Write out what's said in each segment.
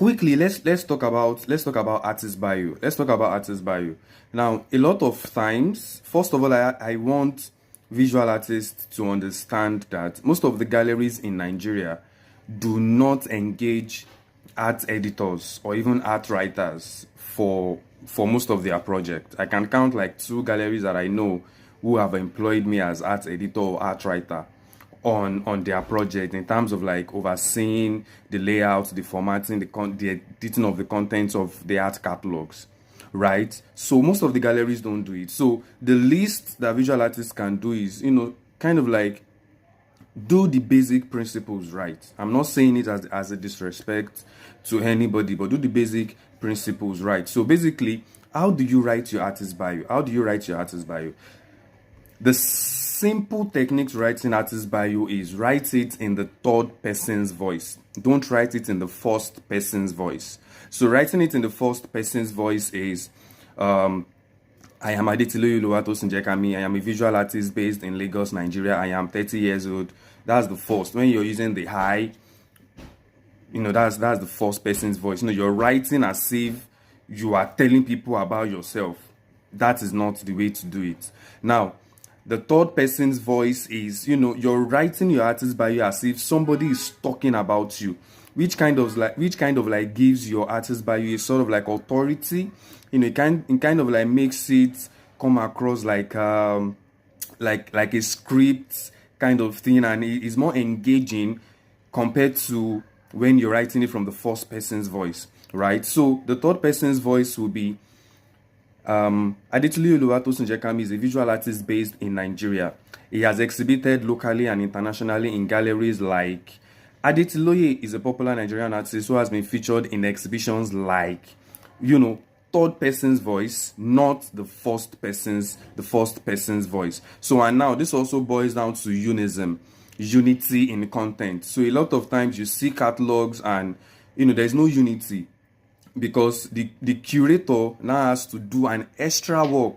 quickly, let's talk about artist bio. Let's talk about artist bio. Now, a lot of times, first of all, I want visual artists to understand that most of the galleries in Nigeria do not engage art editors or even art writers for most of their projects. I can count like 2 galleries that I know who have employed me as art editor or art writer on their project, in terms of like overseeing the layout, the formatting, the editing of the contents of the art catalogs, right? So most of the galleries don't do it. So the least that visual artists can do is, kind of like do the basic principles right. I'm not saying it as a disrespect to anybody, but do the basic principles right. So basically, how do you write your artist bio? How do you write your artist bio? The simple technique to writing artist bio is write it in the third person's voice. Don't write it in the first person's voice. So writing it in the first person's voice is, I am Adetiloyu Oluwatosin-Jekami. I am a visual artist based in Lagos, Nigeria. I am 30 years old. That's the first. When you're using the I, that's the first person's voice. You're writing as if you are telling people about yourself. That is not the way to do it. Now, the third person's voice is, you're writing your artist bio as if somebody is talking about you, which kind of like gives your artist bio a sort of like authority. It kind of like makes it come across like a script kind of thing, and it is more engaging compared to when you're writing it from the first person's voice, right? So the third person's voice will be, Adetiloyu Oluwatosin-Jekami is a visual artist based in Nigeria. He has exhibited locally and internationally in galleries like... Adetiloyu is a popular Nigerian artist who has been featured in exhibitions like, third person's voice, not the first person's voice. So, and now this also boils down to unity in content. So a lot of times you see catalogs and there's no unity, because the curator now has to do an extra work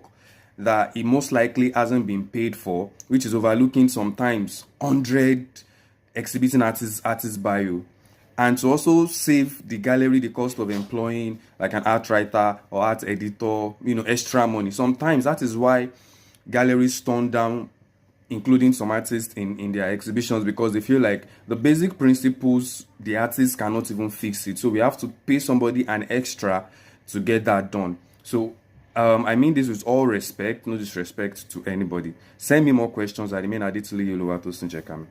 that he most likely hasn't been paid for, which is overlooking sometimes 100 exhibiting artist bio, and to also save the gallery the cost of employing like an art writer or art editor, extra money. Sometimes that is why galleries turn down including some artists in their exhibitions, because they feel like the basic principles, the artists cannot even fix it. So we have to pay somebody an extra to get that done. So I mean this with all respect, no disrespect to anybody. Send me more questions at Adetiloyu Oluwatosin-Jekami.